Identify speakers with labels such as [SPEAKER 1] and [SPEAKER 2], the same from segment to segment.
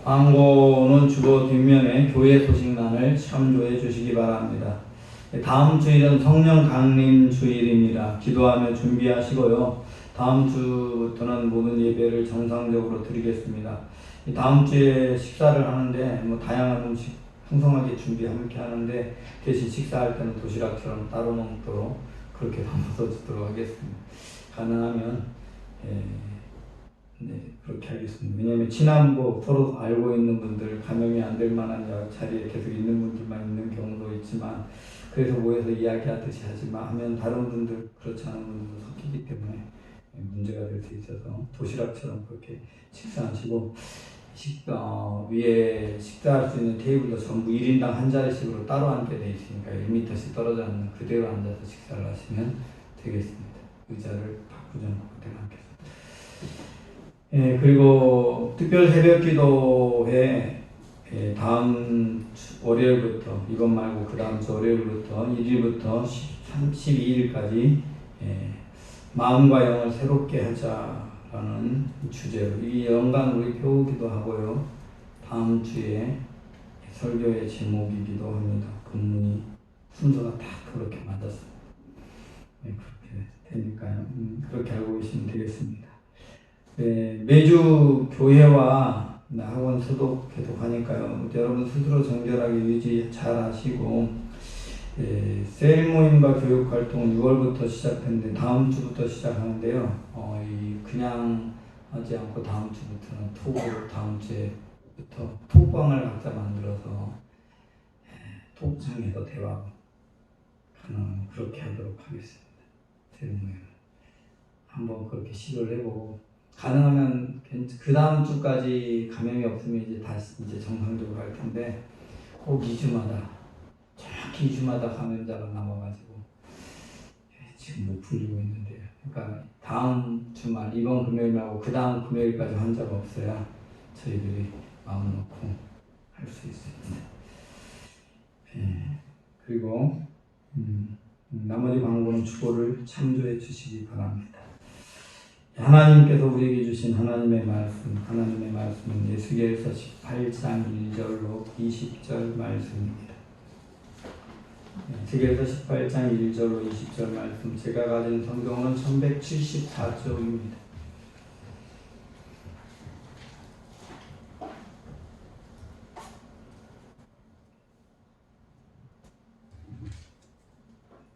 [SPEAKER 1] 광고는 주보 뒷면에 교회 소식란을 참조해 주시기 바랍니다. 다음 주일은 성령 강림 주일입니다. 기도하며 준비하시고요. 다음 주부터는 모든 예배를 정상적으로 드리겠습니다. 다음 주에 식사를 하는데 다양한 음식 풍성하게 함께 하는데 대신 식사할 때는 도시락처럼 따로 먹도록 그렇게 나눠서 주도록 하겠습니다. 가능하면 그렇게 하겠습니다. 왜냐하면 지난번 서로 알고 있는 분들, 감염이 안 될 만한 자리에 계속 있는 분들만 있는 경우도 있지만, 그래서 모여서 이야기하듯이 하지만 하면 다른 분들, 그렇지 않은 분들도 섞이기 때문에 문제가 될 수 있어서 도시락처럼 그렇게 식사하시고, 위에 식사할 수 있는 테이블도 전부 1인당 한 자리씩으로 따로 앉게 되어 있으니까 1m씩 떨어져 앉는 그대로 앉아서 식사를 하시면 되겠습니다. 의자를 바꾸지 않고 그대로 앉겠습니다. 그리고 특별 새벽 기도회 다음 월요일부터, 이번 말고 그 다음 주 월요일부터 1일부터 32일까지 마음과 영을 새롭게 하자라는 주제로 이 연간 우리 표기도 하고요. 다음 주에 설교의 제목이기도 합니다. 본문이 순서가 다 그렇게 맞았습니다. 그렇게 되니까요. 그렇게 알고 계시면 되겠습니다. 매주 교회와 학원 소독 계속 하니까요. 여러분 스스로 정결하게 유지 잘 하시고, 셀 모임과 교육 활동 6월부터 시작했는데 다음 주부터 시작하는데요. 그냥 하지 않고 다음 주부터는 톡으로 다음 주에부터 톡방을 각자 만들어서 톡창에서 대화 그렇게 하도록 하겠습니다. 셀 모임 한번 그렇게 시도를 해보고, 가능하면 그 다음 주까지 감염이 없으면 이제 정상적으로 할 텐데, 꼭 2주마다, 정확히 2주마다 감염자가 나와가지고 지금 못 풀리고 있는데요. 그러니까 다음 주말, 이번 금요일 말고 그 다음 금요일까지 환자가 없어야 저희들이 마음 놓고 할 수 있습니다. 그리고 나머지 광고는 주보를 참조해 주시기 바랍니다. 하나님께서 우리에게 주신 하나님의 말씀은 에스겔서 18장 1절로 20절 말씀입니다. 에스겔서 18장 1절로 20절 말씀, 제가 가진 성경은 1174쪽입니다.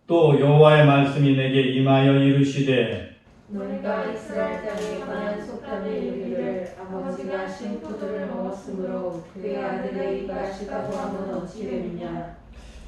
[SPEAKER 1] 또 여호와의 말씀이 내게 임하여 이르시되,
[SPEAKER 2] 너희가 이스라엘 땅에 관한 속담을 이르기를 아버지가 신포도를 먹었으므로 그의 아들의 이가 시다고 함은 어찌 됨이냐.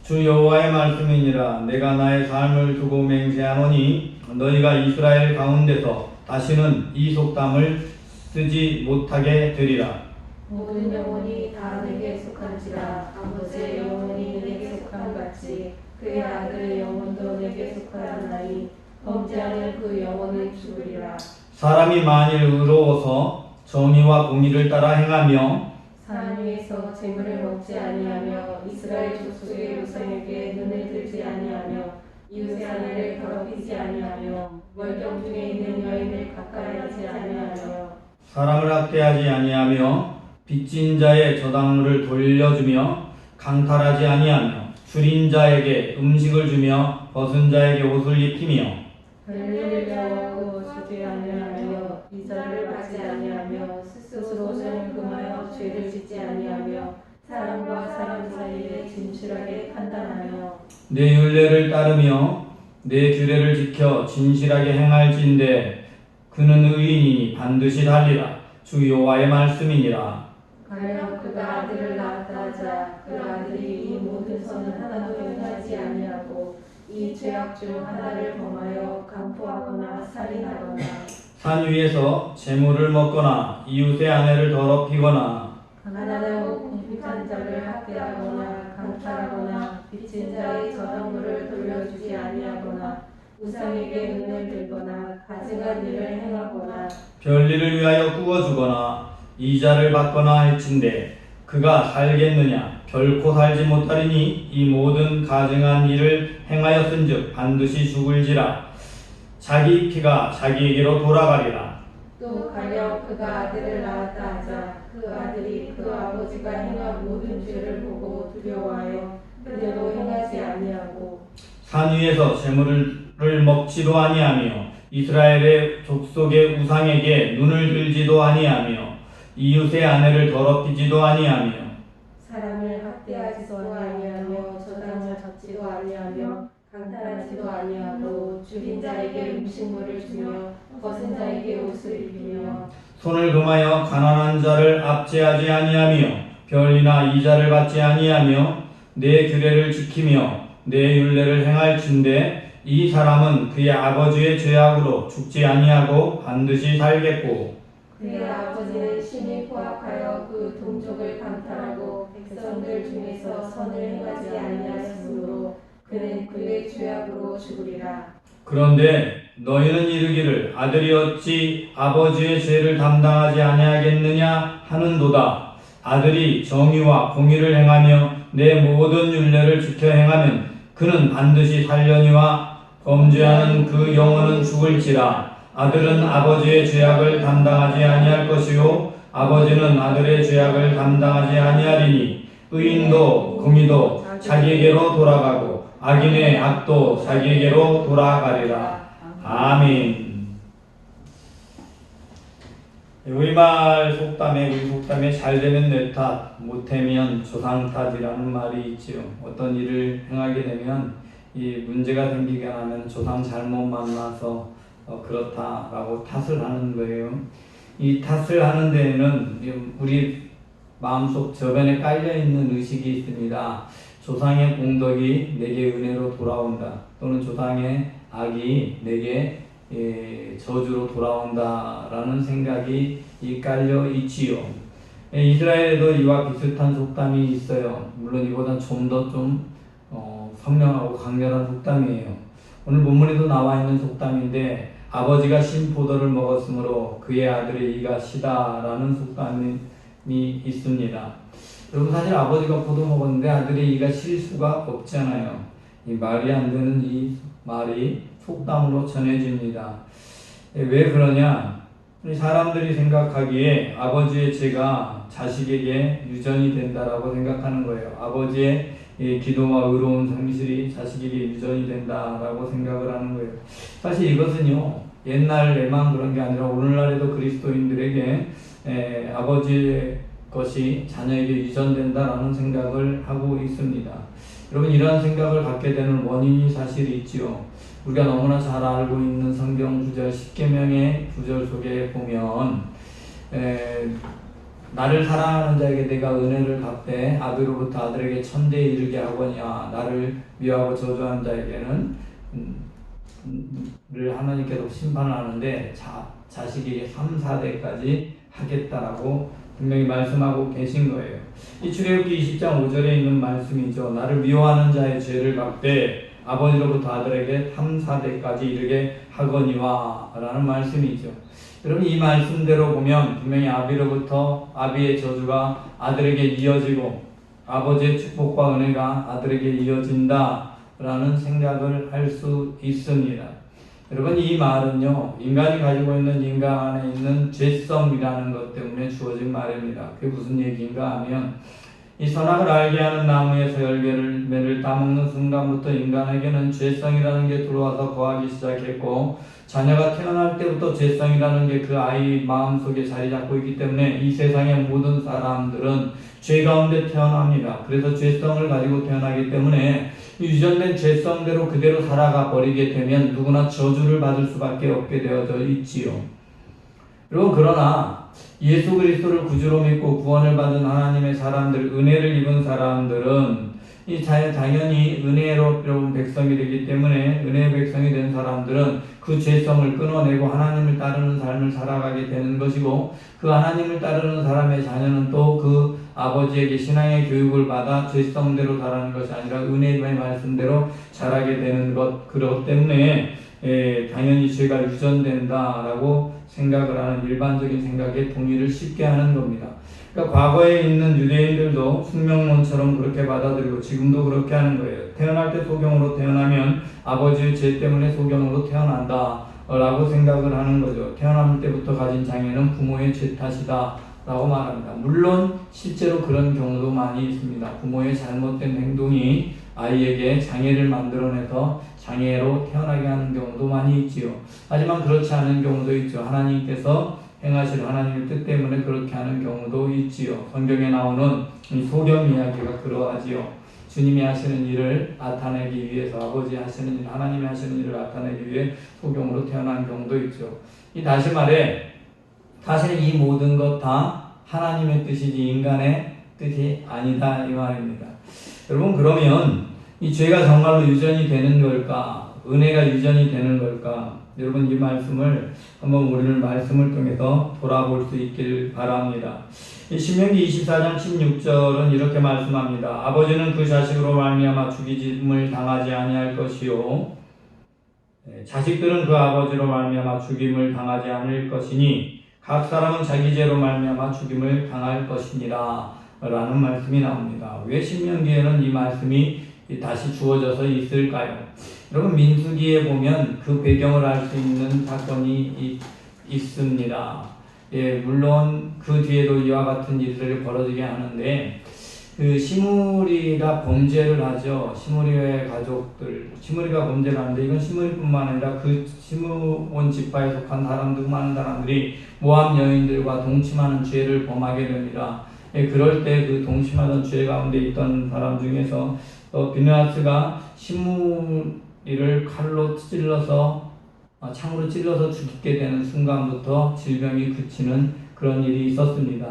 [SPEAKER 1] 주 여호와의 말씀이니라. 내가 나의 삶을 두고 맹세하노니 너희가 이스라엘 가운데서 다시는 이 속담을 쓰지 못하게 되리라.
[SPEAKER 2] 모든 영혼이 다 내게 속한지라. 아버지의 영혼이 내게 속한 같이 그의 아들의 영혼도 내게 속하였나니 범죄하는 그 영혼은 죽으리라.
[SPEAKER 1] 사람이 만일 의로워서 정의와 공의를 따라 행하며
[SPEAKER 2] 산 위에서 재물을 먹지 아니하며 이스라엘 족속의 우상에게 눈을 들지 아니하며 이웃의 아내를 더럽히지 아니하며 월경 중에 있는 여인을 가까이 하지 아니하며
[SPEAKER 1] 사람을 학대하지 아니하며 빚진 자의 저당물을 돌려주며 강탈하지 아니하며 줄인 자에게 음식을 주며 벗은 자에게 옷을 입히며
[SPEAKER 2] 별일을 명하고 주지 아니하며 이자를 받지 아니하며 스스로 죄를 금하여 죄를 짓지 아니하며 사람과 사람 사이에 진실하게 판단하며
[SPEAKER 1] 내 율례를 따르며 내 규례를 지켜 진실하게 행할진대 그는 의인이니 반드시 살리라. 주 여호와의 말씀이니라.
[SPEAKER 2] 가령 그가 아들을 낳았다 하자 그 아들이 이 모든 선은 하나도 행하지 아니하고 이 죄악 중 하나를 범하여 강포하거나 살인하거나
[SPEAKER 1] 산 위에서 재물을 먹거나 이웃의 아내를 더럽히거나
[SPEAKER 2] 가난하고 궁핍한 자를 학대하거나 강탈하거나 빚진 자의 저당물을 돌려주지 아니하거나 우상에게 눈을 들거나 가증한 일을 행하거나
[SPEAKER 1] 별일을 위하여 꾸어주거나 이자를 받거나 할진대 그가 살겠느냐. 결코 살지 못하리니 이 모든 가증한 일을 행하였은즉 반드시 죽을지라. 자기 피가 자기에게로 돌아가리라.
[SPEAKER 2] 또 가령 그가 아들을 낳았다 하자 그 아들이 그 아버지가 행한 모든 죄를 보고 두려워하여 그대로 행하지 아니하고
[SPEAKER 3] 산 위에서 재물을 먹지도 아니하며 이스라엘의 족속의 우상에게 눈을 들지도 아니하며 이웃의 아내를 더럽히지도 아니하며
[SPEAKER 2] 사람을 학대하지도 아니하며 저당을 잡지도 아니하며 강탈하지도 아니하고 줄인 자에게 음식물을 주며 벗은 자에게 옷을 입히며
[SPEAKER 3] 손을 금하여 가난한 자를 압제하지 아니하며 별이나 이자를 받지 아니하며 내 규례를 지키며 내 율례를 행할진대 이 사람은 그의 아버지의 죄악으로 죽지 아니하고 반드시 살겠고
[SPEAKER 2] 그의 아버지는 심히 포악하여 그 동족을 강탈하고 백성들 중에서 선을 행하지 아니하였으므로 그는 그의 죄악으로 죽으리라.
[SPEAKER 3] 그런데 너희는 이르기를 아들이 어찌 아버지의 죄를 담당하지 아니하겠느냐 하는도다. 아들이 정의와 공의를 행하며 내 모든 율례를 지켜 행하면 그는 반드시 살려니와 범죄하는 그 영혼은 죽을지라. 아들은 아버지의 죄악을 담당하지 아니할 것이요 아버지는 아들의 죄악을 담당하지 아니하리니 의인도 공의도 자기에게로 돌아가고 악인의 악도 자기에게로 돌아가리라. 아멘. 우리말 속담에 우리 속담에 잘되면 내 탓, 못되면 조상 탓이라는 말이 있지요. 어떤 일을 행하게 되면 이 문제가 생기게 하면 조상 잘못 만나서 그렇다라고 탓을 하는 거예요. 이 탓을 하는 데에는 우리 마음속 저변에 깔려 있는 의식이 있습니다. 조상의 공덕이 내게 은혜로 돌아온다. 또는 조상의 악이 내게 저주로 돌아온다라는 생각이 깔려 있지요. 이스라엘에도 이와 비슷한 속담이 있어요. 물론 이보다 좀 더 선명하고 강렬한 속담이에요. 오늘 본문에도 나와 있는 속담인데 아버지가 신포도를 먹었으므로 그의 아들의 이가 시다라는 속담이 있습니다. 여러분 사실 아버지가 포도 먹었는데 아들의 이가 실 수가 없잖아요. 이 말이 안 되는 이 말이 속담으로 전해집니다. 왜 그러냐? 사람들이 생각하기에 아버지의 죄가 자식에게 유전이 된다라고 생각하는 거예요. 아버지의 기도와 의로운 성실이 자식에게 유전이 된다라고 생각을 하는 거예요. 사실 이것은요 옛날에만 그런 게 아니라 오늘날에도 그리스도인들에게 아버지의 것이 자녀에게 유전된다라는 생각을 하고 있습니다. 여러분 이러한 생각을 갖게 되는 원인이 사실 있지요. 우리가 너무나 잘 알고 있는 성경 구절 10계명의 구절 속에 보면 나를 사랑하는 자에게 내가 은혜를 갚되 아비로부터 아들에게 천대에 이르게 하거니와 나를 미워하고 저주하는 자에게는 하나님께서 심판을 하는데 자식에게 3, 4대까지 하겠다라고 분명히 말씀하고 계신 거예요. 이 출애굽기 20장 5절에 있는 말씀이죠. 나를 미워하는 자의 죄를 갚되 아버지로부터 아들에게 3, 4대까지 이르게 하거니와 라는 말씀이죠. 여러분 이 말씀대로 보면 분명히 아비로부터 아비의 저주가 아들에게 이어지고 아버지의 축복과 은혜가 아들에게 이어진다 라는 생각을 할 수 있습니다. 여러분 이 말은요 인간이 가지고 있는 인간 안에 있는 죄성이라는 것 때문에 주어진 말입니다. 그게 무슨 얘기인가 하면 이 선악을 알게 하는 나무에서 열매를 따먹는 순간부터 인간에게는 죄성이라는 게 들어와서 거하기 시작했고 자녀가 태어날 때부터 죄성이라는 게 그 아이 마음속에 자리 잡고 있기 때문에 이 세상의 모든 사람들은 죄 가운데 태어납니다. 그래서 죄성을 가지고 태어나기 때문에 유전된 죄성대로 그대로 살아가 버리게 되면 누구나 저주를 받을 수밖에 없게 되어져 있지요. 여러분 그러나 예수 그리스도를 구주로 믿고 구원을 받은 하나님의 사람들, 은혜를 입은 사람들은 이 당연히 은혜로운 백성이 되기 때문에 은혜의 백성이 된 사람들은 그 죄성을 끊어내고 하나님을 따르는 삶을 살아가게 되는 것이고 그 하나님을 따르는 사람의 자녀는 또 그 아버지에게 신앙의 교육을 받아 죄성대로 자라는 것이 아니라 은혜의 말씀대로 자라게 되는 것 그렇기 때문에 당연히 죄가 유전된다라고 생각을 하는 일반적인 생각에 동의를 쉽게 하는 겁니다. 그러니까 과거에 있는 유대인들도 숙명론처럼 그렇게 받아들이고 지금도 그렇게 하는 거예요. 태어날 때 소경으로 태어나면 아버지의 죄 때문에 소경으로 태어난다 라고 생각을 하는 거죠. 태어날 때부터 가진 장애는 부모의 죄 탓이다 라고 말합니다. 물론 실제로 그런 경우도 많이 있습니다. 부모의 잘못된 행동이 아이에게 장애를 만들어내서 장애로 태어나게 하는 경우도 많이 있지요. 하지만 그렇지 않은 경우도 있죠. 하나님께서 행하실 하나님의 뜻 때문에 그렇게 하는 경우도 있지요. 성경에 나오는 이 소경 이야기가 그러하지요. 주님이 하시는 일을 나타내기 위해서, 아버지 하시는 일, 하나님이 하시는 일을 나타내기 위해 소경으로 태어난 경우도 있죠. 이 다시 말해, 사실 이 모든 것 다 하나님의 뜻이지 인간의 뜻이 아니다 이 말입니다. 여러분, 그러면 이 죄가 정말로 유전이 되는 걸까? 은혜가 유전이 되는 걸까? 여러분, 이 말씀을 한번 우리는 말씀을 통해서 돌아볼 수 있길 바랍니다. 신명기 24장 16절은 이렇게 말씀합니다. 아버지는 그 자식으로 말미암아 죽이짐을 당하지 아니할 것이요, 자식들은 그 아버지로 말미암아 죽임을 당하지 않을 것이니 각 사람은 자기 죄로 말미암아 죽임을 당할 것이니라 라는 말씀이 나옵니다. 왜 신명기에는 이 말씀이 다시 주어져서 있을까요? 여러분, 민수기에 보면 그 배경을 알 수 있는 사건이 있습니다. 예, 물론 그 뒤에도 이와 같은 일들이 벌어지게 하는데, 그 시므리가 범죄를 하죠. 시므리의 가족들, 시므리가 범죄를 하는데, 이건 시므리뿐만 아니라 그 시므온 지파에 속한 사람들, 많은 사람들이 모압 여인들과 동침하는 죄를 범하게 됩니다. 예, 그럴 때 그 동침하던 죄 가운데 있던 사람 중에서 비느하스가 시므리를 칼로 찔러서, 창으로 찔러서 죽게 되는 순간부터 질병이 그치는 그런 일이 있었습니다.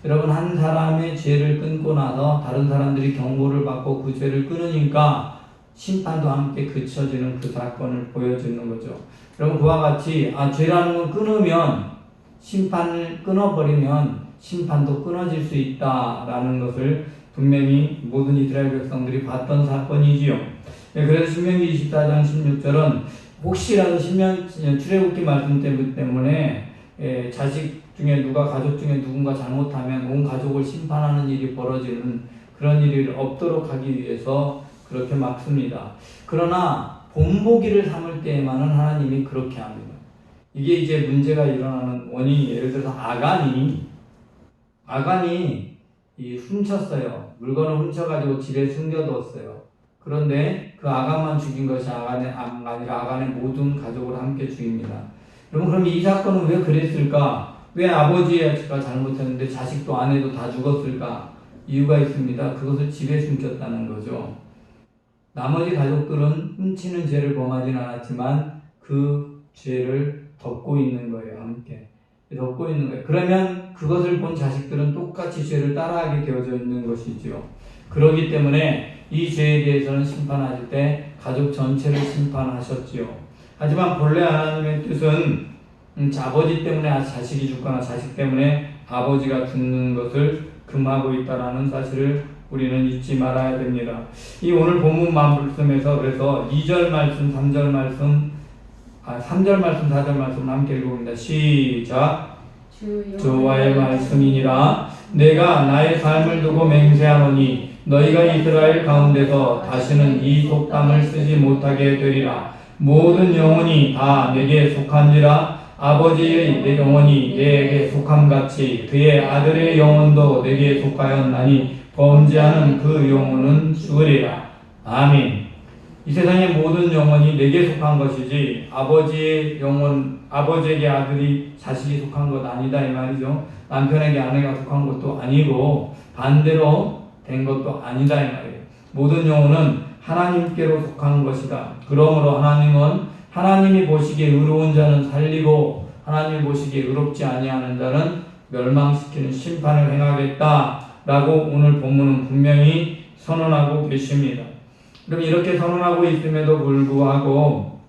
[SPEAKER 3] 여러분, 한 사람의 죄를 끊고 나서 다른 사람들이 경고를 받고 그 죄를 끊으니까 심판도 함께 그쳐지는 그 사건을 보여주는 거죠. 여러분, 그와 같이 죄라는 건 끊으면, 심판을 끊어버리면 심판도 끊어질 수 있다라는 것을 분명히 모든 이스라엘 백성들이 봤던 사건이지요. 그래서 신명기 24장 16절은 혹시라도 출애굽기 말씀 때문에 자식 중에 가족 중에 누군가 잘못하면 온 가족을 심판하는 일이 벌어지는 그런 일이 없도록 하기 위해서 그렇게 막습니다. 그러나 본보기를 삼을 때에만은 하나님이 그렇게 합니다. 이게 이제 문제가 일어나는 원인이, 예를 들어서 아간이 훔쳤어요. 물건을 훔쳐가지고 집에 숨겨두었어요. 그런데 그 아간만 죽인 것이 아니라 아간의 모든 가족을 함께 죽입니다. 여러분, 그럼 이 사건은 왜 그랬을까? 왜 아버지가 잘못했는데 자식도 아내도 다 죽었을까? 이유가 있습니다. 그것을 집에 숨겼다는 거죠. 나머지 가족들은 훔치는 죄를 범하진 않았지만 그 죄를 덮고 있는 거예요. 함께 덮고 있는 거예요. 그러면 그것을 본 자식들은 똑같이 죄를 따라하게 되어져 있는 것이죠. 그렇기 때문에 이 죄에 대해서는 심판하실 때 가족 전체를 심판하셨지요. 하지만 본래 하나님의 뜻은 아버지 때문에 자식이 죽거나 자식 때문에 아버지가 죽는 것을 금하고 있다는 사실을 우리는 잊지 말아야 됩니다. 이 오늘 본문 말씀에서 그래서 2절 말씀, 3절 말씀, 3절 말씀, 4절 말씀 함께 읽어봅니다. 시작. 여호와의 말씀이니라. 내가 나의 삶을 두고 맹세하노니 너희가 이스라엘 가운데서 다시는 이 속담을 쓰지 못하게 되리라. 모든 영혼이 다 내게 속한지라. 아버지의 영혼이 내게 속함같이 그의 아들의 영혼도 내게 속하였나니 범죄하는 그 영혼은 죽으리라. 아멘. 이 세상의 모든 영혼이 내게 속한 것이지 아버지의 영혼, 아버지에게 아들이 자식이 속한 것 아니다 이 말이죠. 남편에게 아내가 속한 것도 아니고 반대로 된 것도 아니다 이 말이에요. 모든 영혼은 하나님께로 속한 것이다. 그러므로 하나님은 하나님이 보시기에 의로운 자는 살리고 하나님이 보시기에 의롭지 아니하는 자는 멸망시키는 심판을 행하겠다라고 오늘 본문은 분명히 선언하고 계십니다. 그럼 이렇게 선언하고 있음에도 불구하고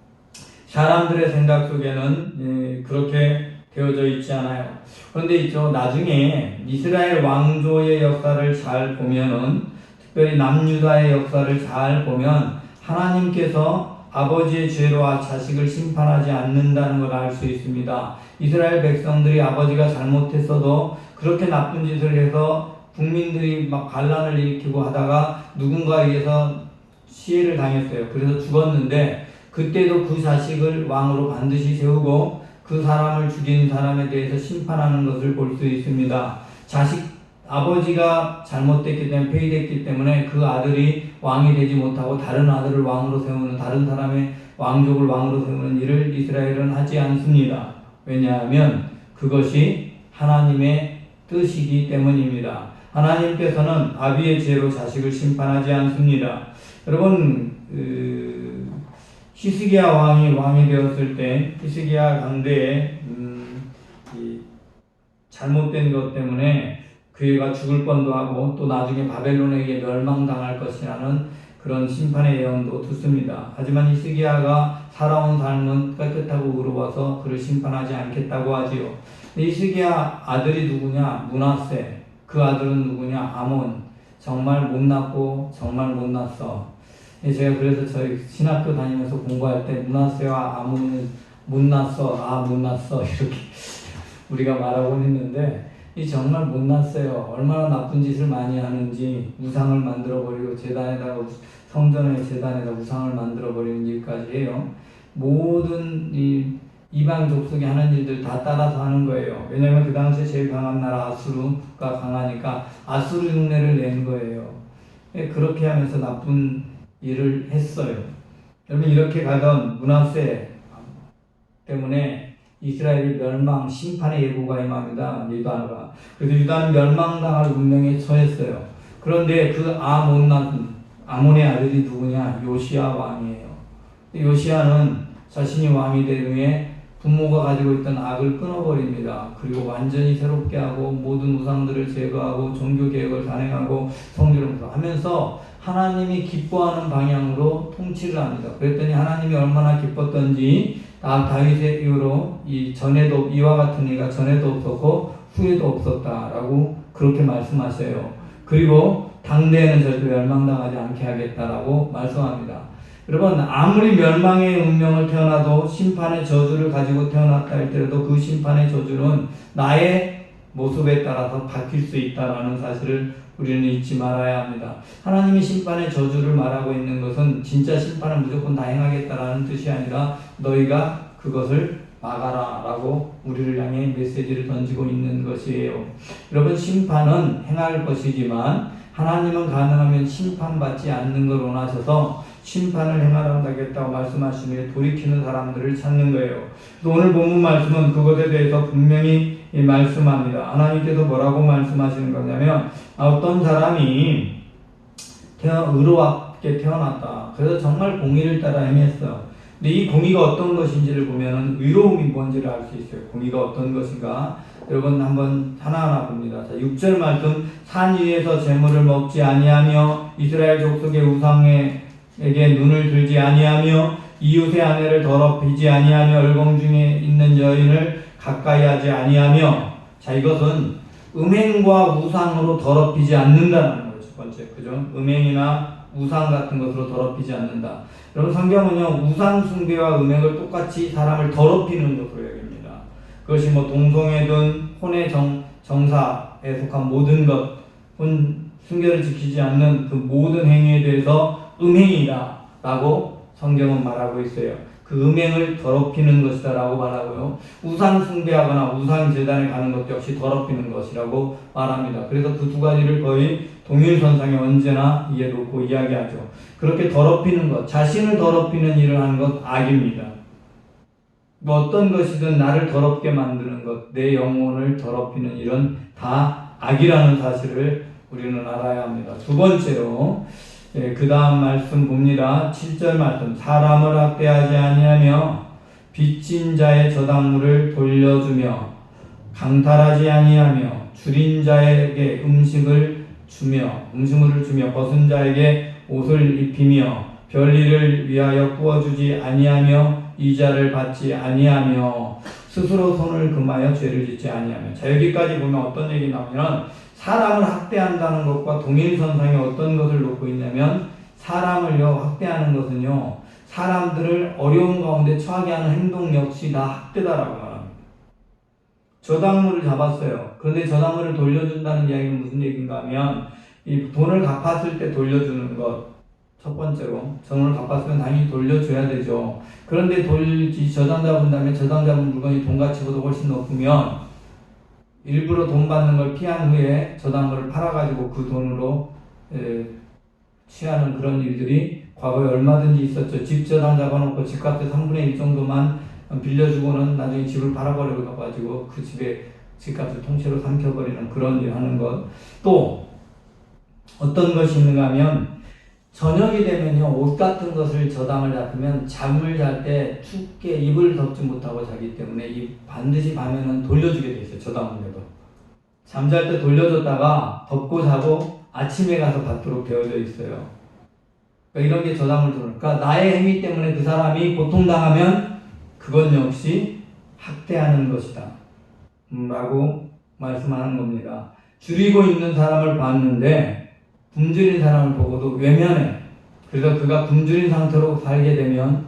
[SPEAKER 3] 사람들의 생각 속에는 그렇게 되어져 있지 않아요. 그런데 있죠, 나중에 이스라엘 왕조의 역사를 잘 보면은, 특별히 남유다의 역사를 잘 보면 하나님께서 아버지의 죄로 자식을 심판하지 않는다는 걸 알 수 있습니다. 이스라엘 백성들이 아버지가 잘못했어도 그렇게 나쁜 짓을 해서 국민들이 막 반란을 일으키고 하다가 누군가에 의해서 시해를 당했어요. 그래서 죽었는데 그때도 그 자식을 왕으로 반드시 세우고 그 사람을 죽인 사람에 대해서 심판하는 것을 볼 수 있습니다. 아버지가 잘못됐기 때문에 폐위됐기 때문에 그 아들이 왕이 되지 못하고 다른 아들을 왕으로 세우는, 다른 사람의 왕족을 왕으로 세우는 일을 이스라엘은 하지 않습니다. 왜냐하면 그것이 하나님의 뜻이기 때문입니다. 하나님께서는 아비의 죄로 자식을 심판하지 않습니다. 여러분, 히스기야 왕이 되었을 때 히스기야 강대에 잘못된 것 때문에 그가 죽을 뻔도 하고 또 나중에 바벨론에게 멸망당할 것이라는 그런 심판의 예언도 듣습니다. 하지만 히스기야가 살아온 삶은 깨끗하고 의로워서 그를 심판하지 않겠다고 하지요. 히스기야 아들이 누구냐? 므낫세. 그 아들은 누구냐? 아몬. 정말 못났고 정말 못났어. 제가 그래서 저희 신학교 다니면서 공부할 때 므낫세와 아몬은 못났어, 못났어 이렇게 우리가 말하곤 했는데 이 정말 못났어요. 얼마나 나쁜 짓을 많이 하는지 우상을 만들어버리고 성전의 제단에다 우상을 만들어버리는 일까지 해요. 모든 이 이방 족속이 하는 일들 다 따라서 하는 거예요. 왜냐하면 그 당시에 제일 강한 나라 아수르가 강하니까 아수르 흉내를 낸 거예요. 그렇게 하면서 나쁜 일을 했어요. 여러분 이렇게 가던 므낫세 때문에 이스라엘이 멸망, 심판의 예고가 임합니다. 유다가. 그래서 유다는 멸망당할 운명에 처했어요. 그런데 그 아몬의 아들이 누구냐? 요시야 왕이에요. 요시야는 자신이 왕이 된 후에 부모가 가지고 있던 악을 끊어버립니다. 그리고 완전히 새롭게 하고 모든 우상들을 제거하고 종교개혁을 단행하고 성전을 하면서 하나님이 기뻐하는 방향으로 통치를 합니다. 그랬더니 하나님이 얼마나 기뻤던지 다윗의 이후로 전에도 이와 같은 이가 전에도 없었고 후에도 없었다라고 그렇게 말씀하셔요. 그리고 당대에는 절대 멸망당하지 않게 하겠다라고 말씀합니다. 여러분 아무리 멸망의 운명을 태어나도 심판의 저주를 가지고 태어났다 할지라도 그 심판의 저주는 나의 모습에 따라서 바뀔 수 있다라는 사실을 우리는 잊지 말아야 합니다. 하나님이 심판의 저주를 말하고 있는 것은 진짜 심판을 무조건 다 행하겠다라는 뜻이 아니라 너희가 그것을 막아라 라고 우리를 향해 메시지를 던지고 있는 것이에요. 여러분 심판은 행할 것이지만 하나님은 가능하면 심판받지 않는 걸 원하셔서 심판을 행하겠다고 말씀하시는 돌이키는 사람들을 찾는 거예요. 오늘 본문 말씀은 그것에 대해서 분명히 말씀합니다. 하나님께서 뭐라고 말씀하시는 거냐면 어떤 사람이 의롭게 태어났다. 그래서 정말 공의를 따라 행했어요. 근데 이 공의가 어떤 것인지를 보면 의로움이 뭔지를 알 수 있어요. 공의가 어떤 것인가? 여러분 한번 하나하나 봅니다. 자, 6절 말씀 산 위에서 재물을 먹지 아니하며 이스라엘 족속의 우상에게 눈을 들지 아니하며 이웃의 아내를 더럽히지 아니하며 얼공 중에 있는 여인을 가까이 하지 아니하며 자 이것은 음행과 우상으로 더럽히지 않는다는 거죠. 첫 번째 그죠? 음행이나 우상 같은 것으로 더럽히지 않는다. 여러분 성경은요 우상 숭배와 음행을 똑같이 사람을 더럽히는 것으로 여깁니다. 그것이 뭐 동성애든 혼의 정사에 속한 모든 것, 순결을 지키지 않는 그 모든 행위에 대해서 음행이다라고 성경은 말하고 있어요. 그 음행을 더럽히는 것이다 라고 말하고요. 우상 숭배하거나 우상 제단에 가는 것 역시 더럽히는 것이라고 말합니다. 그래서 그 두 가지를 거의 동일선상에 언제나 놓고 이야기하죠. 그렇게 더럽히는 것, 자신을 더럽히는 일을 하는 것 악입니다. 뭐 어떤 것이든 나를 더럽게 만드는 것, 내 영혼을 더럽히는 일은 다 악이라는 사실을 우리는 알아야 합니다. 두 번째로 그 다음 말씀 봅니다. 7절 말씀 사람을 학대하지 아니하며 빚진 자의 저당물을 돌려주며 강탈하지 아니하며 줄인 자에게 음식물을 주며 벗은 자에게 옷을 입히며 별일을 위하여 구워주지 아니하며 이자를 받지 아니하며 스스로 손을 금하여 죄를 짓지 아니하며 자 여기까지 보면 어떤 얘기 나오냐면 사람을 학대한다는 것과 동일선상에 어떤 것을 놓고 있냐면 사람을요 학대하는 것은요 사람들을 어려운 가운데 처하게 하는 행동 역시 다 학대다라고 말합니다. 저당물을 잡았어요. 그런데 저당물을 돌려준다는 이야기는 무슨 얘기인가 하면 이 돈을 갚았을 때 돌려주는 것 첫 번째로 돈을 갚았으면 당연히 돌려줘야 되죠. 그런데 저당 잡은 다음에 저당 잡은 물건이 돈 가치보다 훨씬 높으면 일부러 돈 받는 걸 피한 후에 저당물을 팔아가지고 그 돈으로 취하는 그런 일들이 과거에 얼마든지 있었죠. 집 저당 잡아놓고 집값의 3분의 1 정도만 빌려주고는 나중에 집을 팔아버려가지고 그 집의 집값을 통째로 삼켜버리는 그런 일 하는 것. 또 어떤 것이 있는가 하면 저녁이 되면요, 옷 같은 것을 저당을 잡으면 잠을 잘 때 춥게 이불 덮지 못하고 자기 때문에 반드시 밤에는 돌려주게 돼 있어요. 저당물에도 잠잘 때 돌려줬다가 덮고 자고 아침에 가서 받도록 되어져 있어요. 그러니까 이런 게 저당을 들으니까 나의 행위 때문에 그 사람이 고통당하면 그건 역시 학대하는 것이다 라고 말씀하는 겁니다. 줄이고 있는 사람을 봤는데 굶주린 사람을 보고도 외면해. 그래서 그가 굶주린 상태로 가게 되면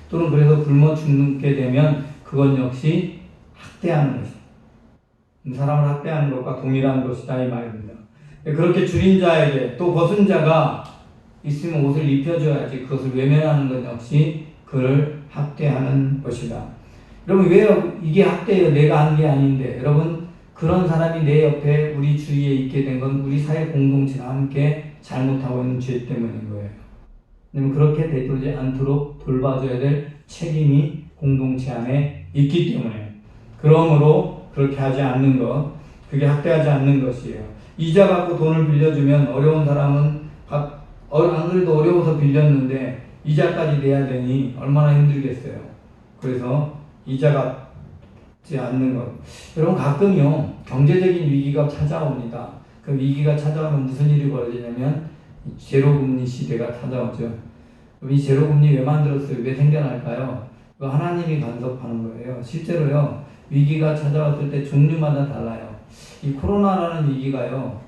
[SPEAKER 3] 또는 그래서 굶어 죽게 되면 그건 역시 학대하는 것이다. 사람을 학대하는 것과 동일한 것이다 이 말입니다. 그렇게 줄인 자에게 또 벗은 자가 있으면 옷을 입혀줘야지 그것을 외면하는 것 역시 그를 학대하는 것이다. 여러분 왜 이게 학대예요? 내가 한 게 아닌데. 여러분 그런 사람이 내 옆에 우리 주위에 있게 된 건 우리 사회 공동체가 함께 잘못하고 있는 죄 때문인 거예요. 왜냐면 그렇게 되지 않도록 돌봐줘야 될 책임이 공동체 안에 있기 때문에. 그러므로 그렇게 하지 않는 것, 그게 학대하지 않는 것이에요. 이자 받고 돈을 빌려주면 어려운 사람은 안 그래도 어려워서 빌렸는데 이자까지 내야 되니 얼마나 힘들겠어요. 그래서 이자 갚지 않는 것. 여러분 가끔요 경제적인 위기가 찾아옵니다. 그 위기가 찾아오면 무슨 일이 벌어지냐면 제로금리 시대가 찾아오죠. 이 제로금리 왜 만들었어요? 왜 생겨날까요? 하나님이 간섭하는 거예요. 실제로요 위기가 찾아왔을 때 종류마다 달라요. 이 코로나라는 위기가요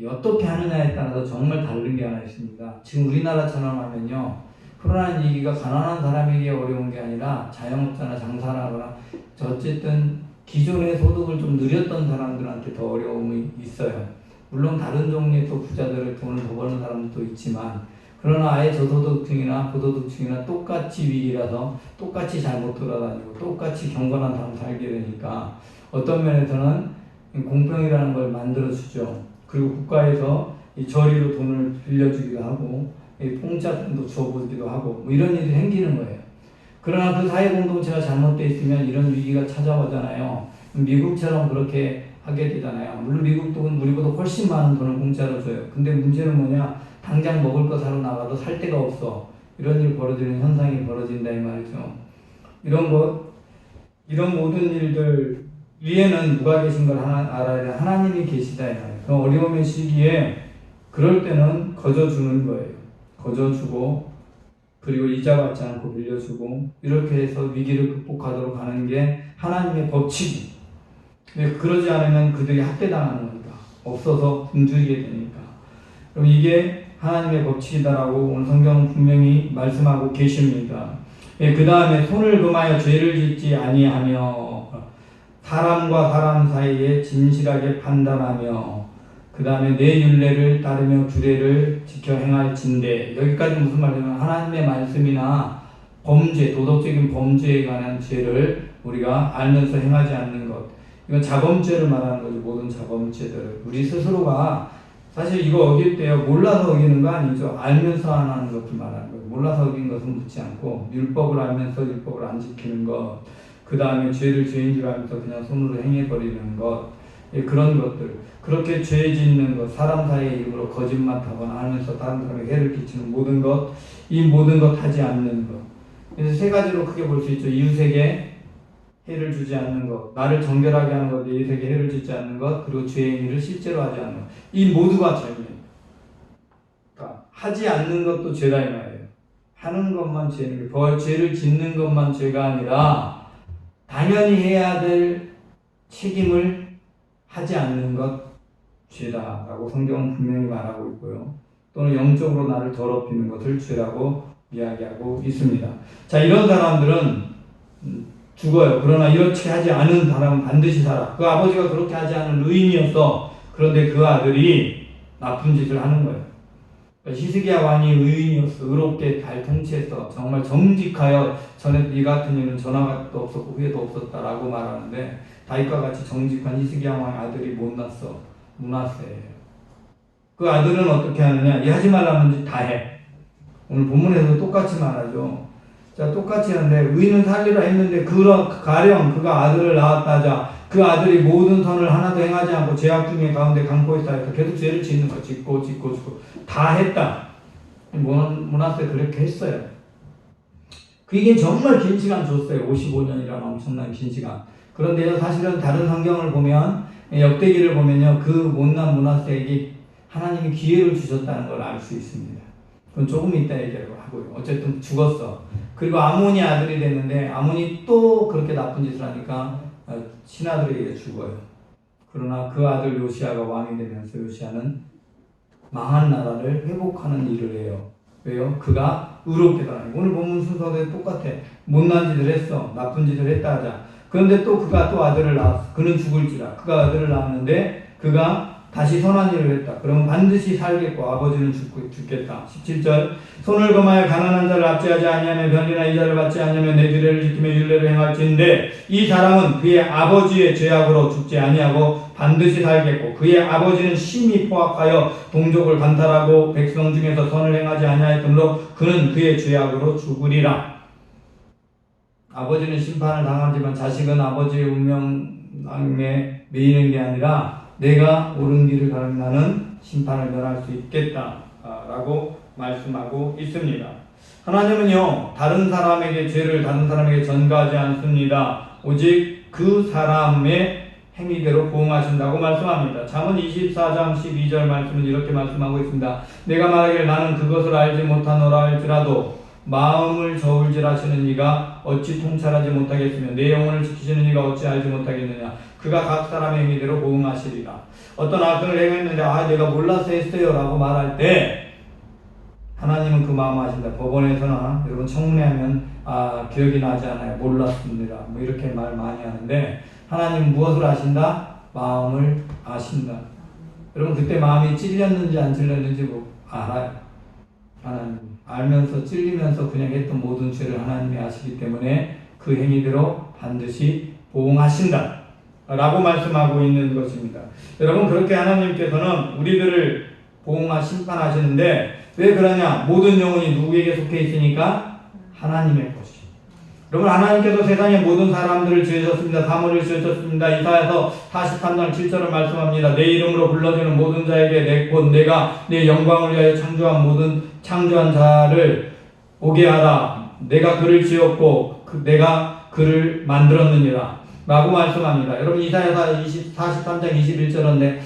[SPEAKER 3] 어떻게 하느냐에 따라서 정말 다른 게 하나 있습니다. 지금 우리나라처럼 하면요 코로나 위기가 가난한 사람에게 어려운 게 아니라 자영업자나 장사를 하거나 어쨌든 기존의 소득을 좀 누렸던 사람들한테 더 어려움이 있어요. 물론 다른 종류의 또 부자들의 돈을 더 버는 사람도 있지만 그러나 아예 저소득층이나 고소득층이나 똑같이 위기라서 똑같이 잘못 돌아다니고 똑같이 경건한 사람 살게 되니까 어떤 면에서는 공평이라는 걸 만들어주죠. 그리고 국가에서 이 저리로 돈을 빌려주기도 하고 공짜돈도 줘보기도 하고 뭐 이런 일이 생기는 거예요. 그러나 그 사회 공동체가 잘못되어 있으면 이런 위기가 찾아오잖아요. 미국처럼 그렇게 하게 되잖아요. 물론 미국도 우리보다 훨씬 많은 돈을 공짜로 줘요. 근데 문제는 뭐냐? 당장 먹을 거 사러 나가도 살 데가 없어. 이런 일이 벌어지는 현상이 벌어진다 이 말이죠. 이런 모든 일들 위에는 누가 계신 걸 알아야 돼. 하나님이 계시다 이 말이에요. 그 어려움의 시기에 그럴 때는 거저주는 거예요. 거저주고 그리고 이자 받지 않고 빌려주고 이렇게 해서 위기를 극복하도록 하는 게 하나님의 법칙이. 그러지 않으면 그들이 학대당하는 겁니다. 없어서 굶주리게 되니까. 그럼 이게 하나님의 법칙이다라고 오늘 성경은 분명히 말씀하고 계십니다. 그 다음에 손을 금하여 죄를 짓지 아니하며 사람과 사람 사이에 진실하게 판단하며 그 다음에 내 율례를 따르며 규례를 지켜 행할진대. 여기까지 무슨 말이냐면 하나님의 말씀이나 범죄, 도덕적인 범죄에 관한 죄를 우리가 알면서 행하지 않는 것. 이건 자범죄를 말하는 거죠. 모든 자범죄들. 우리 스스로가 사실 이거 어길 때요. 몰라서 어기는 거 아니죠. 알면서 안 하는 것도 말하는 거예요. 몰라서 어긴 것은 묻지 않고 율법을 알면서 율법을 안 지키는 것. 그 다음에 죄를 죄인 줄 알면서 그냥 손으로 행해버리는 것. 그런 것들. 그렇게 죄 짓는 것. 사람 사이의 이름으로 거짓말하거나 하면서 다른 사람에게 해를 끼치는 모든 것. 이 모든 것 하지 않는 것. 그래서 세 가지로 크게 볼 수 있죠. 이웃에게 해를 주지 않는 것, 나를 정결하게 하는 것, 내 이웃에게 해를 주지 않는 것, 그리고 죄의 일을 실제로 하지 않는 것. 이 모두가 죄입니다. 그러니까 하지 않는 것도 죄다 이 말이에요. 하는 것만 죄는 죄를 짓는 것만 죄가 아니라 당연히 해야 될 책임을 하지 않는 것 죄다라고 성경은 분명히 말하고 있고요. 또는 영적으로 나를 더럽히는 것을 죄라고 이야기하고 있습니다. 자, 이런 사람들은 죽어요. 그러나 이렇게 하지 않은 사람은 반드시 살아. 그 아버지가 그렇게 하지 않은 의인이었어. 그런데 그 아들이 나쁜 짓을 하는 거예요. 히스기야 왕이 의인이었어. 의롭게 잘 통치했어. 정말 정직하여 전에 이 같은 일은 전화도 없었고 후회도 없었다라고 말하는데 다윗과 같이 정직한 히스기야 왕의 아들이 못 났어. 므낫세예요. 그 아들은 어떻게 하느냐? 이 하지 말라는 짓 다 해. 오늘 본문에서 똑같이 말하죠. 자, 똑같이 하는데 의인은 살리라 했는데 가령 그가 아들을 낳았다자 그 아들이 모든 선을 하나도 행하지 않고 죄악 중에 가운데 강포에 쌓여서 계속 죄를 짓는 거 짓고 다 했다. 므낫세 그렇게 했어요. 그게 정말 긴 시간 줬어요. 55년이라는 엄청난 긴 시간. 그런데 사실은 다른 성경을 보면 역대기를 보면요, 그 못난 므낫세에게 하나님이 기회를 주셨다는 걸 알 수 있습니다. 그건 조금 이따 얘기하고요. 어쨌든 죽었어. 그리고 아몬이 아들이 됐는데 아몬이 또 그렇게 나쁜 짓을 하니까 신하들에게 죽어요. 그러나 그 아들 요시아가 왕이 되면서 요시아는 망한 나라를 회복하는 일을 해요. 왜요? 그가 의롭게 살아요. 오늘 본문 순서도 똑같아. 못난 짓을 했어. 나쁜 짓을 했다 하자. 그런데 또 그가 또 아들을 낳았어. 그는 죽을지라. 그가 아들을 낳았는데 그가 다시 선한 일을 했다. 그러면 반드시 살겠고 아버지는 죽겠다. 17절 손을 검하여 가난한 자를 압제하지 아니하며 변리나 이자를 받지 아니하며 내 규례를 지키며 율례를 행할진대 이 사람은 그의 아버지의 죄악으로 죽지 아니하고 반드시 살겠고 그의 아버지는 심히 포악하여 동족을 간탈하고 백성 중에서 선을 행하지 아니하였으므로 그는 그의 죄악으로 죽으리라. 아버지는 심판을 당하지만 자식은 아버지의 운명에 매이는 게 아니라 내가 옳은 길을 가는 나는 심판을 면할 수 있겠다 라고 말씀하고 있습니다. 하나님은요 다른 사람에게 죄를 다른 사람에게 전가하지 않습니다. 오직 그 사람의 행위대로 보응하신다고 말씀합니다. 잠언 24장 12절 말씀은 이렇게 말씀하고 있습니다. 내가 말하기를 나는 그것을 알지 못하노라 할지라도 마음을 저울질하시는 이가 어찌 통찰하지 못하겠으며 내 영혼을 지키시는 이가 어찌 알지 못하겠느냐. 그가 각 사람의 행위대로 보응하시리라. 어떤 악을 행했는데 내가 몰라서 했어요 라고 말할 때 하나님은 그 마음 아신다. 법원에서나 여러분 청문회하면 기억이 나지 않아요. 몰랐습니다. 뭐 이렇게 말 많이 하는데 하나님은 무엇을 아신다? 마음을 아신다. 여러분 그때 마음이 찔렸는지 안 찔렸는지 알아요. 하나님 알면서 찔리면서 그냥 했던 모든 죄를 하나님이 아시기 때문에 그 행위대로 반드시 보응하신다 라고 말씀하고 있는 것입니다. 여러분 그렇게 하나님께서는 우리들을 심판하시는데 왜 그러냐? 모든 영혼이 누구에게 속해 있으니까 하나님의 것이. 여러분 하나님께서 세상의 모든 사람들을 지으셨습니다. 사물을 지으셨습니다. 이사야서 43장 7절을 말씀합니다. 내 이름으로 불러주는 모든 자에게 곧 내가 내 영광을 위하여 창조한 자를 오게 하라. 내가 그를 지었고 내가 그를 만들었느니라 라고 말씀합니다. 여러분 이사야서 43장 21절인데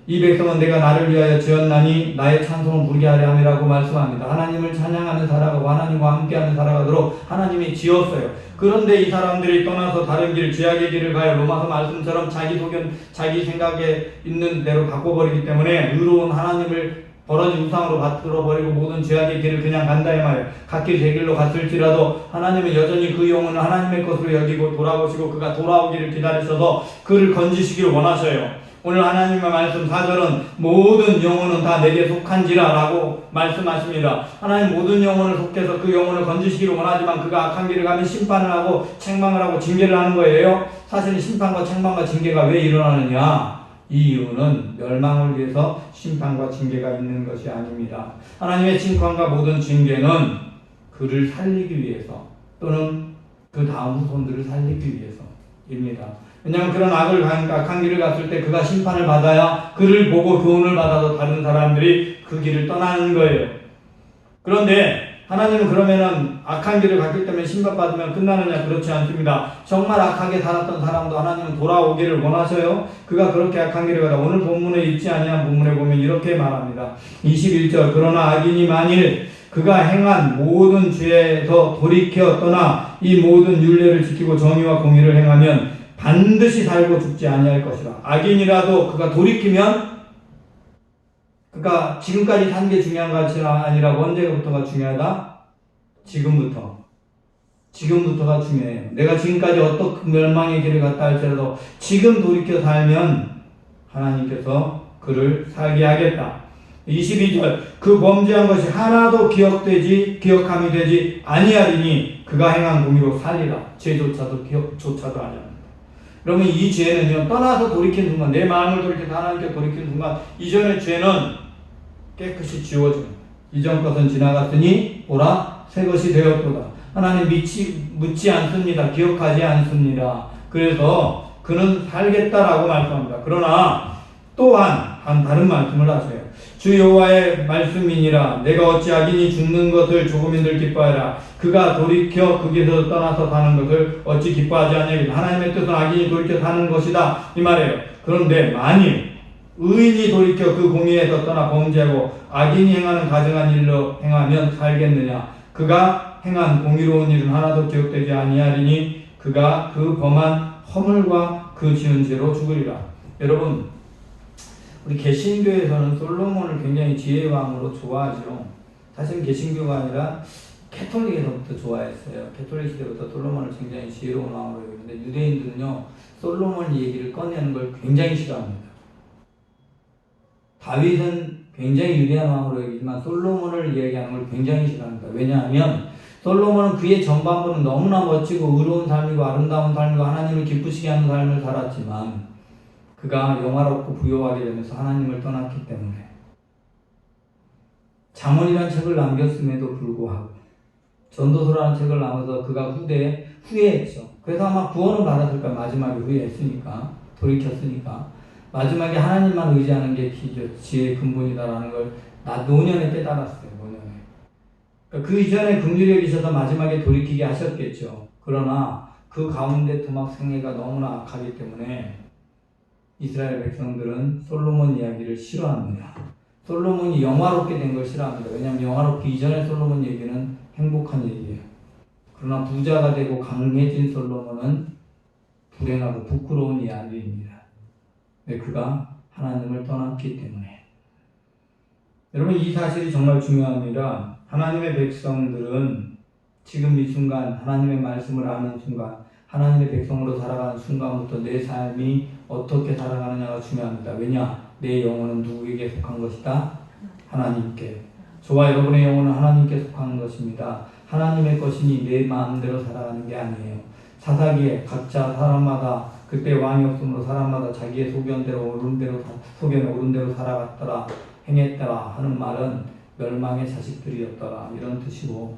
[SPEAKER 3] 이 백성은 내가 나를 위하여 지었나니 나의 찬송을 부르게 하려 함이라고 말씀합니다. 하나님을 찬양하는 살아가고 하나님과 함께하는 살아가도록 하나님이 지었어요. 그런데 이 사람들이 떠나서 다른 길, 죄악의 길을 가요. 로마서 말씀처럼 자기 소견, 자기 생각에 있는 대로 바꿔버리기 때문에 의로운 하나님을 버러지 우상으로 받들어버리고 모든 죄악의 길을 그냥 간다 이 말이에요. 갓길 제길로 갔을지라도 하나님은 여전히 그 영혼을 하나님의 것으로 여기고 돌아보시고 그가 돌아오기를 기다리셔서 그를 건지시기를 원하셔요. 오늘 하나님의 말씀 4절은 모든 영혼은 다 내게 속한지라 라고 말씀하십니다. 하나님 모든 영혼을 속해서 그 영혼을 건지시기를 원하지만 그가 악한 길을 가면 심판을 하고 책망을 하고 징계를 하는 거예요. 사실은 심판과 책망과 징계가 왜 일어나느냐? 이 이유는 멸망을 위해서 심판과 징계가 있는 것이 아닙니다. 하나님의 심판과 모든 징계는 그를 살리기 위해서 또는 그 다음 후손들을 살리기 위해서입니다. 왜냐하면 그런 악한 길을 갔을 때 그가 심판을 받아야 그를 보고 교훈을 받아서 다른 사람들이 그 길을 떠나는 거예요. 그런데 하나님은 그러면은 악한 길을 갔기 때문에 심판받으면 끝나느냐? 그렇지 않습니다. 정말 악하게 살았던 사람도 하나님은 돌아오기를 원하셔요. 그가 그렇게 악한 길을 가다 오늘 본문에 있지 아니한 본문에 보면 이렇게 말합니다. 21절 그러나 악인이 만일 그가 행한 모든 죄에서 돌이켜 떠나 이 모든 율례를 지키고 정의와 공의를 행하면 반드시 살고 죽지 아니할 것이라. 악인이라도 그가 돌이키면 그러니까 지금까지 산 게 중요한 것이 아니라 언제부터가 중요하다? 지금부터가 중요해요. 내가 지금까지 어떤 멸망의 길을 갔다 할지라도 지금 돌이켜 살면 하나님께서 그를 살게 하겠다. 22절 그 범죄한 것이 하나도 기억함이 되지 아니하리니 그가 행한 공의로 살리라. 죄조차도 기억조차도 하지 않는다. 그러면 이 죄는요, 떠나서 돌이킨 순간, 내 마음을 돌이켜서 하나님께 돌이킨 순간 이전의 죄는 깨끗이 지워집니다. 이전 것은 지나갔으니 보라 새 것이 되었도다. 하나님 묻지 않습니다. 기억하지 않습니다. 그래서 그는 살겠다라고 말씀합니다. 그러나 또한 한 다른 말씀을 하세요. 주 여호와의 말씀이니라. 내가 어찌 악인이 죽는 것을 조금인들 기뻐하라. 그가 돌이켜 거기서 떠나서 사는 것을 어찌 기뻐하지 않냐면 하나님의 뜻은 악인이 돌이켜 사는 것이다 이 말이에요. 그런데 만일 의인이 돌이켜 그 공의에서 떠나 범죄하고 악인이 행하는 가증한 일로 행하면 살겠느냐. 그가 행한 공의로운 일은 하나도 기억되지 아니하리니 그가 그 범한 허물과 그 지은 죄로 죽으리라. 여러분, 우리 개신교에서는 솔로몬을 굉장히 지혜의 왕으로 좋아하죠. 사실 개신교가 아니라 캐톨릭에서부터 좋아했어요. 캐톨릭 시대부터 솔로몬을 굉장히 지혜로운 왕으로 여기는데 유대인들은요, 솔로몬 얘기를 꺼내는 걸 굉장히 싫어합니다. 다윗은 굉장히 위대한 왕으로 여기지만 솔로몬을 이야기하는 걸 굉장히 싫어합니다. 왜냐하면 솔로몬은 그의 전반부는 너무나 멋지고 의로운 삶이고 아름다운 삶이고 하나님을 기쁘시게 하는 삶을 살았지만 그가 영화롭고 부요하게 되면서 하나님을 떠났기 때문에 잠언이라는 책을 남겼음에도 불구하고 전도서라는 책을 남아서 그가 후대에 후회했죠. 그래서 아마 구원을 받았을 거예요. 마지막에 후회했으니까, 돌이켰으니까. 마지막에 하나님만 의지하는 게 지혜의 근본이다라는 걸 노년에 깨달았어요. 노년에. 그 이전에 긍휼히 여기셔서 마지막에 돌이키게 하셨겠죠. 그러나 그 가운데 토막 생애가 너무나 악하기 때문에 이스라엘 백성들은 솔로몬 이야기를 싫어합니다. 솔로몬이 영화롭게 된 걸 싫어합니다. 왜냐하면 영화롭기 이전의 솔로몬 얘기는 행복한 얘기예요. 그러나 부자가 되고 강해진 솔로몬은 불행하고 부끄러운 이야기입니다. 왜? 그가 하나님을 떠났기 때문에. 여러분, 이 사실이 정말 중요합니다. 하나님의 백성들은 지금 이 순간 하나님의 말씀을 아는 순간 하나님의 백성으로 살아가는 순간부터 내 삶이 어떻게 살아가느냐가 중요합니다. 왜냐? 내 영혼은 누구에게 속한 것이다? 하나님께. 저와 여러분의 영혼은 하나님께 속한 것입니다. 하나님의 것이니 내 마음대로 살아가는 게 아니에요. 사사기에 각자 사람마다 그때 왕이 없으므로 사람마다 자기의 소견에 오른 대로 살아갔더라 행했더라 하는 말은 멸망의 자식들이었더라 이런 뜻이고,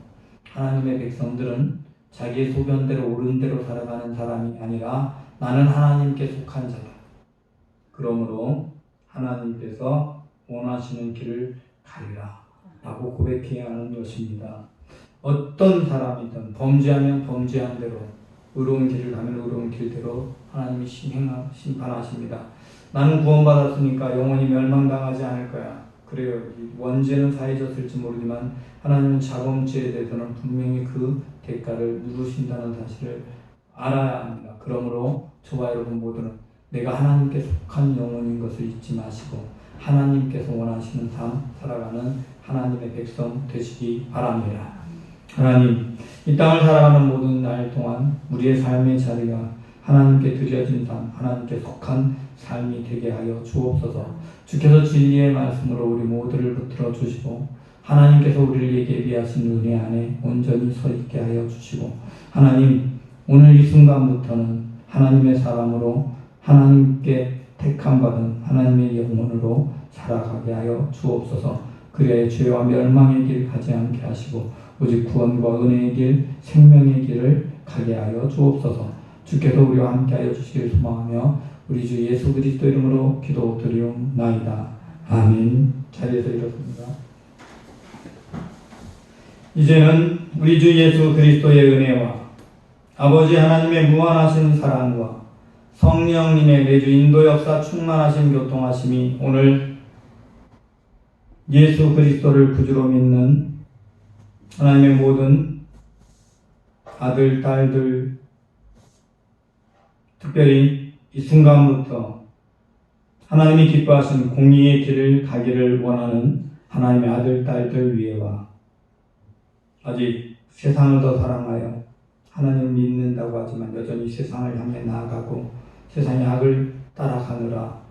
[SPEAKER 3] 하나님의 백성들은 자기의 소견대로 옳은 대로 살아가는 사람이 아니라 나는 하나님께 속한 자다. 그러므로 하나님께서 원하시는 길을 가리라 라고 고백해야 하는 것입니다. 어떤 사람이든 범죄하면 범죄한 대로, 의로운 길을 가면 의로운 길대로 하나님이 심판하십니다. 나는 구원받았으니까 영원히 멸망당하지 않을 거야. 그래요. 원죄는 사해졌을지 모르지만 하나님은 자범죄에 대해서는 분명히 그 대가를 물으신다는 사실을 알아야 합니다. 그러므로 저와 여러분 모두는 내가 하나님께 속한 영혼인 것을 잊지 마시고 하나님께서 원하시는 삶 살아가는 하나님의 백성 되시기 바랍니다. 하나님, 이 땅을 살아가는 모든 날 동안 우리의 삶의 자리가 하나님께 드려진 삶, 하나님께 속한 삶이 되게 하여 주옵소서. 주께서 진리의 말씀으로 우리 모두를 붙들어 주시고 하나님께서 우리를 예비하신 은혜 안에 온전히 서 있게 하여 주시고, 하나님, 오늘 이 순간부터는 하나님의 사람으로 하나님께 택함받은 하나님의 영혼으로 살아가게 하여 주옵소서. 그래야 죄와 멸망의 길 가지 않게 하시고 오직 구원과 은혜의 길, 생명의 길을 가게 하여 주옵소서. 주께서 우리와 함께 하여 주시길 소망하며 우리 주 예수 그리스도 이름으로 기도드리옵나이다. 아멘. 자리에서 일어섭니다. 이제는 우리 주 예수 그리스도의 은혜와 아버지 하나님의 무한하신 사랑과 성령님의 매주 인도 역사 충만하신 교통하심이 오늘 예수 그리스도를 구주로 믿는 하나님의 모든 아들, 딸들, 특별히 이 순간부터 하나님이 기뻐하신 공의의 길을 가기를 원하는 하나님의 아들, 딸들 위에와 아직 세상을 더 사랑하여 하나님을 믿는다고 하지만 여전히 세상을 향해 나아가고 세상의 악을 따라가느라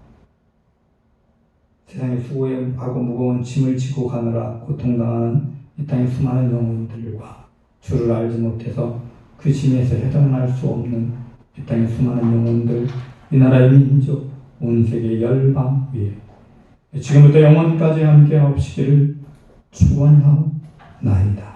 [SPEAKER 3] 세상에 수고하고 무거운 짐을 지고 가느라 고통당하는 이 땅의 수많은 영혼들과 주를 알지 못해서 그 짐에서 헤어날 수 없는 이 땅의 수많은 영혼들, 이 나라의 민족, 온 세계 열방 위에 지금부터 영원까지 함께 하옵시기를 축원하옵나이다.